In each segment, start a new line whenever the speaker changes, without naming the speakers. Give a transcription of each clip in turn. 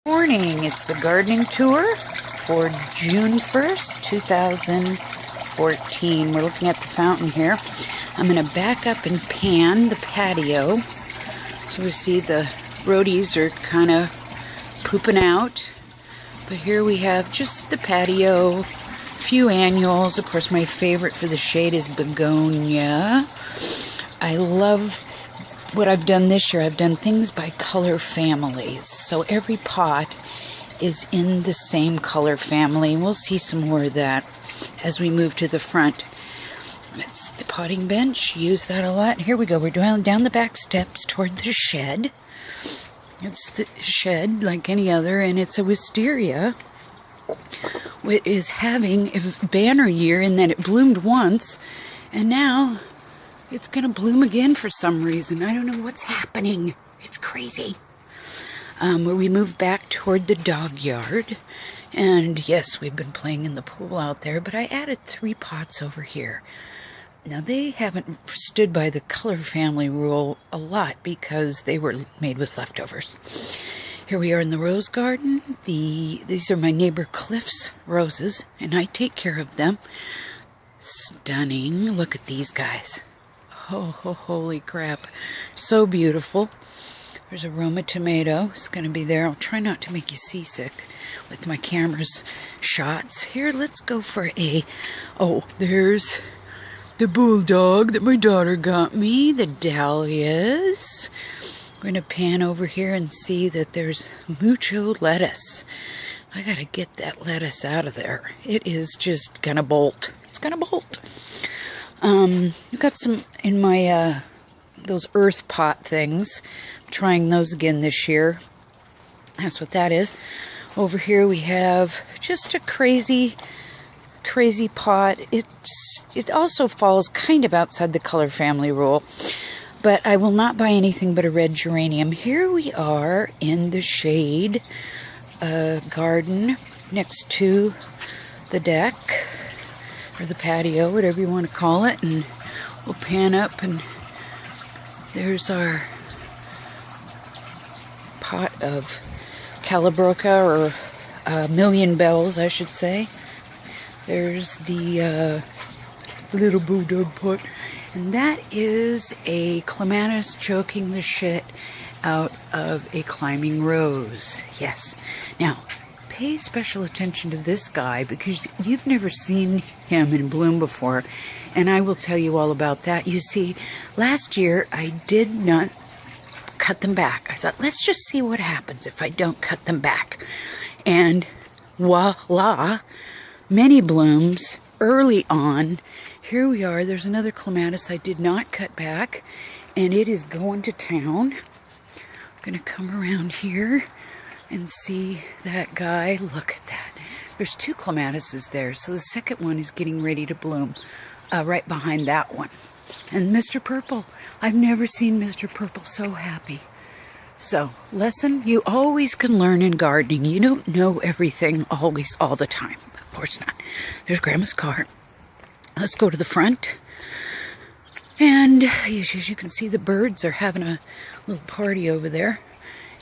Morning, it's the gardening tour for June 1st, 2014. We're looking at the fountain here. I'm going to back up and pan the patio. So we see the roadies are kind of pooping out. But here we have just the patio, a few annuals. Of course, my favorite for the shade is begonia. I love what I've done this year. I've done things by color families. So every pot is in the same color family. And we'll see some more of that as we move to the front. It's the potting bench. Use that a lot. Here we go. We're down the back steps toward the shed. It's the shed like any other, and it's a wisteria. It is having a banner year in that it bloomed once, and now it's going to bloom again for some reason. I don't know what's happening. It's crazy. We moved back toward the dog yard. And yes, we've been playing in the pool out there. But I added 3 pots over here. Now, they haven't stood by the color family rule a lot because they were made with leftovers. Here we are in the rose garden. These are my neighbor Cliff's roses. And I take care of them. Stunning. Look at these guys. Oh, holy crap. So beautiful. There's a Roma tomato. It's going to be there. I'll try not to make you seasick with my camera's shots. Here, let's go for there's the bulldog that my daughter got me. The dahlias. We're going to pan over here and see that there's mucho lettuce. I got to get that lettuce out of there. It is just going to bolt. It's going to bolt. I've got some in my, those earth pot things. I'm trying those again this year. That's what that is. Over here we have just a crazy pot. It also falls kind of outside the color family rule. But I will not buy anything but a red geranium. Here we are in the shade garden next to the deck. Or the patio, whatever you want to call it, and we'll pan up, and there's our pot of Calabroca, or Million Bells, I should say. There's the little bulldog pot, and that is a clematis choking the shit out of a climbing rose. Yes. Now, pay special attention to this guy because you've never seen him in bloom before, and I will tell you all about that. You see, last year I did not cut them back. I thought, let's just see what happens if I don't cut them back. And voila, many blooms early on. Here we are. There's another clematis I did not cut back, and it is going to town. I'm going to come around here and see that guy. Look at that. There's 2 clematises there, so the second one is getting ready to bloom right behind that one. And Mr. Purple. I've never seen Mr. Purple so happy. So, lesson, you always can learn in gardening. You don't know everything always, all the time. Of course not. There's Grandma's car. Let's go to the front. And as you can see, the birds are having a little party over there.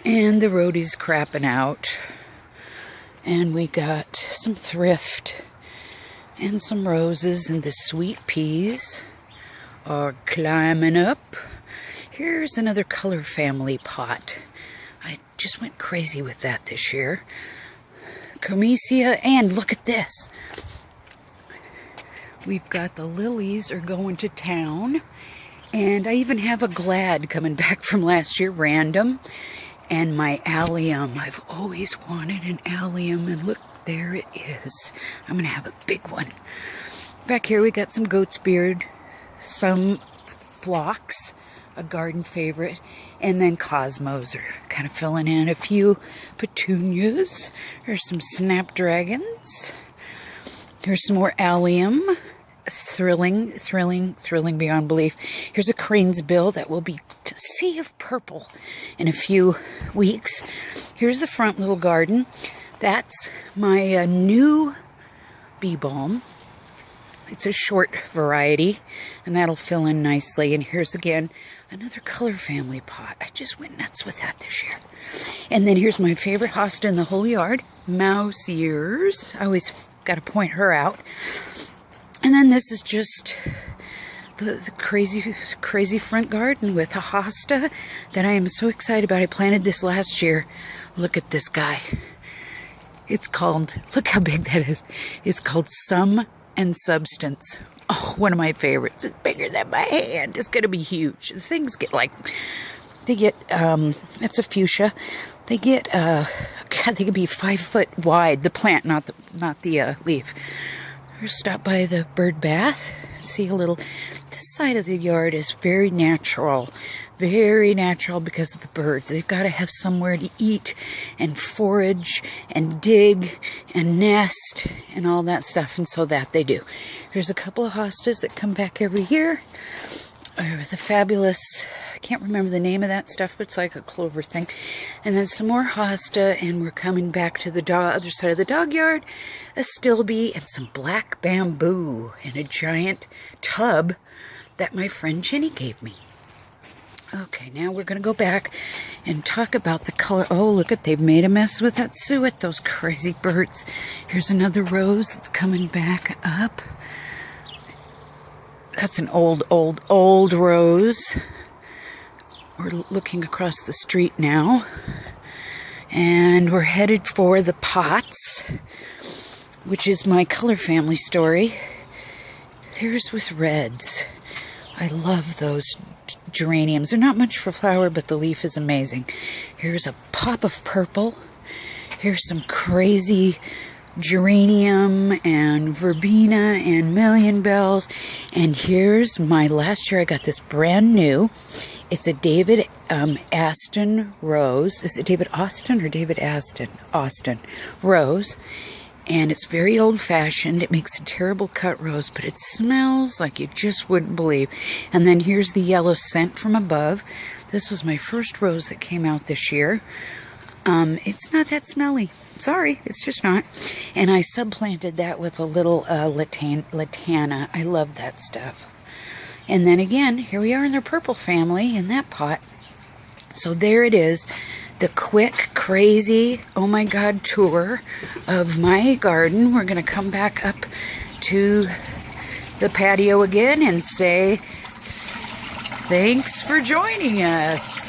And the roadie's crapping out. And we got some thrift. And some roses, and the sweet peas are climbing up. Here's another color family pot. I just went crazy with that this year. Comecia, and look at this. We've got the lilies are going to town. And I even have a glad coming back from last year, random. And my allium. I've always wanted an allium, and look, there it is. I'm going to have a big one. Back here we got some goat's beard, some phlox, a garden favorite, and then cosmos are kind of filling in. A few petunias. There's some snapdragons. Here's some more allium. Thrilling beyond belief. Here's a crane's bill that will be a sea of purple in a few weeks. Here's the front little garden. That's my new bee balm. It's a short variety, and that'll fill in nicely. And here's again Another color family pot. I just went nuts with that this year. And then here's my favorite hosta in the whole yard, Mouse Ears. I always got to point her out. And then this is just the crazy front garden with a hosta that I am so excited about. I planted this last year. Look at this guy. It's called, look how big that is. It's called Sum and Substance. Oh, one of my favorites. It's bigger than my hand. It's going to be huge. The things get like, it's a fuchsia. They get, God, they could be 5 foot wide. The plant, not the leaf. We're stopped by the bird bath. See a little, this side of the yard is very natural because of the birds. They've got to have somewhere to eat and forage and dig and nest and all that stuff, and so that they do. There's a couple of hostas that come back every year. There's a fabulous, I can't remember the name of that stuff, but it's like a clover thing. And then some more hosta, and we're coming back to the other side of the dog yard, a stilby and some black bamboo in a giant tub that my friend Jenny gave me. Okay, now we're going to go back and talk about the color. Oh, look at, they've made a mess with that suet, those crazy birds. Here's another rose that's coming back up. That's an old rose. We're looking across the street now. And we're headed for the pots, which is my color family story. Here's with reds. I love those geraniums. They're not much for flower, but the leaf is amazing. Here's a pop of purple. Here's some crazy geranium and verbena and million bells. And here's my last year. I got this brand new. It's a David Aston rose. Is it David Austin or David Aston? Austin rose. And it's very old-fashioned. It makes a terrible cut rose, but it smells like you just wouldn't believe. And then here's the yellow scent from above. This was my first rose that came out this year. It's not that smelly. Sorry, it's just not. And I subplanted that with a little latana. I love that stuff. And then again, here we are in their purple family in that pot. So there it is. The quick, crazy, oh my God tour of my garden. We're going to come back up to the patio again and say thanks for joining us.